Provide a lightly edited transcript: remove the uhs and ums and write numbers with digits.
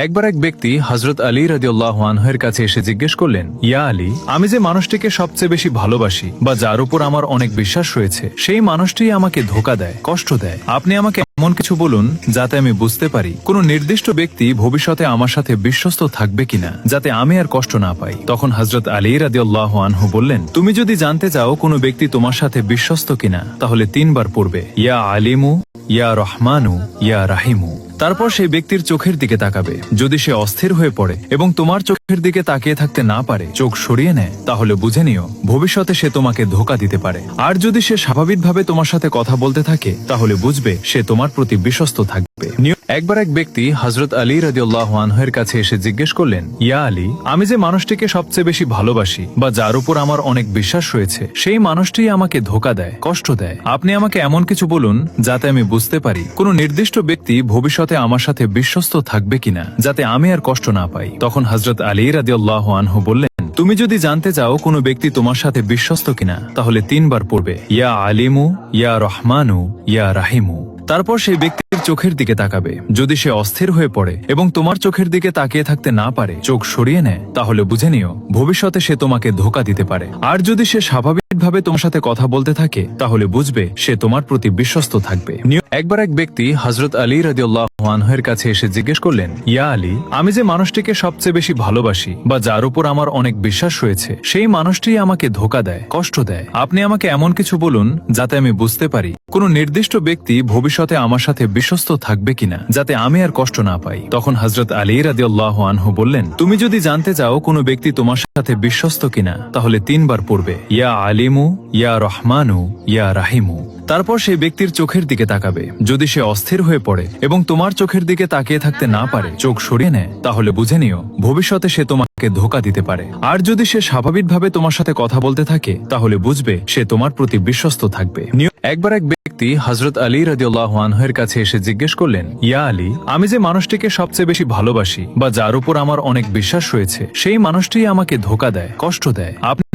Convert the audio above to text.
একবার এক ব্যক্তি হযরত আলী রাদিয়াল্লাহু আনহুর কাছে এসে জিজ্ঞেস করলেন, ইয়া আলী, আমি যে মানুষটিকে সবচেয়ে বেশি ভালোবাসি বা যার উপর আমার অনেক বিশ্বাস রয়েছে, সেই মানুষটি আমাকে ধোঁকা দেয়, কষ্ট দেয়। আপনি আমাকে এমন কিছু বলুন যাতে আমি বুঝতে পারি কোন নির্দিষ্ট ব্যক্তি ভবিষ্যতে আমার সাথে বিশ্বস্ত থাকবে কিনা, যাতে আমি আর কষ্ট না পাই। তখন হযরত আলী রাদিয়াল্লাহু আনহু বললেন, তুমি যদি জানতে চাও কোন ব্যক্তি তোমার সাথে বিশ্বস্ত কিনা, তাহলে 3 বার পড়বে, ইয়া আলিমু, ইয়া রহমানু, ইয়া রাহিমু। তারপর সেই ব্যক্তির চোখের দিকে তাকাবে। যদি সে অস্থির হয়ে পড়ে এবং তোমার চোখের দিকে তাকিয়ে থাকতে না পারে, চোখ সরিয়ে নেয়, তাহলে বুঝে নিও ভবিষ্যতে সে তোমাকে ধোঁকা দিতে পারে। আর যদি সে স্বাভাবিকভাবে তোমার সাথে কথা বলতে থাকে, তাহলে বুঝবে সে তোমার প্রতি বিশ্বস্ত থাকবে। একবার এক ব্যক্তি হযরত আলী রাদিয়াল্লাহু আনহুর কাছে এসে জিজ্ঞেস করলেন, ইয়া আলী, আমি যে মানুষটিকে সবচেয়ে বেশি ভালোবাসি বা যার উপর আমার অনেক বিশ্বাস রয়েছে, সেই মানুষটি আমাকে ধোঁকা দেয়, কষ্ট দেয়। আপনি আমাকে এমন কিছু বলুন যাতে আমি বুঝতে পারি কোন নির্দিষ্ট ব্যক্তি ভবিষ্যতে আমার সাথে বিশ্বস্ত থাকবে কিনা, যাতে আমি আর কষ্ট না পাই। তখন হযরত আলী রাদিয়াল্লাহু আনহু বললেন, তুমি যদি জানতে চাও কোন ব্যক্তি তোমার সাথে বিশ্বস্ত কিনা, তাহলে 3 বার পড়বে, ইয়া আলিমু, ইয়া রহমানু, ইয়া রাহিমু। তারপর সেই ব্যক্তির চোখের দিকে তাকাবে। যদি সে অস্থির হয়ে পড়ে এবং তোমার চোখের দিকে তাকিয়ে থাকতে না পারে, চোখ সরিয়ে নেয়, তাহলে বুঝে নিও ভবিষ্যতে সে তোমাকে ধোঁকা দিতে পারে। আর যদি সে স্বাভাবিকভাবে তোমার সাথে কথা বলতে থাকে, তাহলে বুঝবে সে তোমার প্রতি বিশ্বস্ত থাকবে। একবার এক ব্যক্তি হযরত আলী রাদিয়াল্লাহু আনহুর কাছে এসে জিজ্ঞেস করলেন, ইয়া আলী, আমি যে মানুষটিকে সবচেয়ে বেশি ভালোবাসি বা যার উপর আমার অনেক বিশ্বাস রয়েছে, সেই মানুষটি আমাকে ধোঁকা দেয়, কষ্ট দেয়। আপনি আমাকে এমন কিছু বলুন যাতে আমি বুঝতে পারি কোন নির্দিষ্ট ব্যক্তি ভবিষ্যতে আমার সাথে বিশ্বস্ত থাকবে কিনা, যাতে আমি আর কষ্ট না পাই। তখন হযরত আলী রাদিয়াল্লাহু আনহু বললেন, তুমি যদি জানতে চাও কোন ব্যক্তি তোমার সাথে বিশ্বস্ত কিনা, তাহলে 3 বার পড়বে, ইয়া আলিমু, ইয়া রহমানু, ইয়া রাহিমু। তারপর সেই ব্যক্তির চোখের দিকে তাকাবে। যদি সে অস্থির হয়ে পড়ে এবং তোমার চোখের দিকে তাকিয়ে থাকতে না পারে, চোখ সরিয়ে নেয়, তাহলে বুঝে নিও ভবিষ্যতে সে তোমাকে ধোঁকা দিতে পারে। আর যদি সে স্বাভাবিকভাবে তোমার সাথে কথা বলতে থাকে, তাহলে বুঝবে সে তোমার প্রতি বিশ্বস্ত থাকবে। একবার এক ব্যক্তি হযরত আলী রাদিয়াল্লাহু আনহুর কাছে এসে জিজ্ঞেস করলেন, ইয়া আলী, আমি যে মানুষটিকে সবচেয়ে বেশি ভালোবাসি বা যার উপর আমার অনেক বিশ্বাস রয়েছে, সেই মানুষটি আমাকে ধোঁকা দেয়, কষ্ট দেয়। আপনি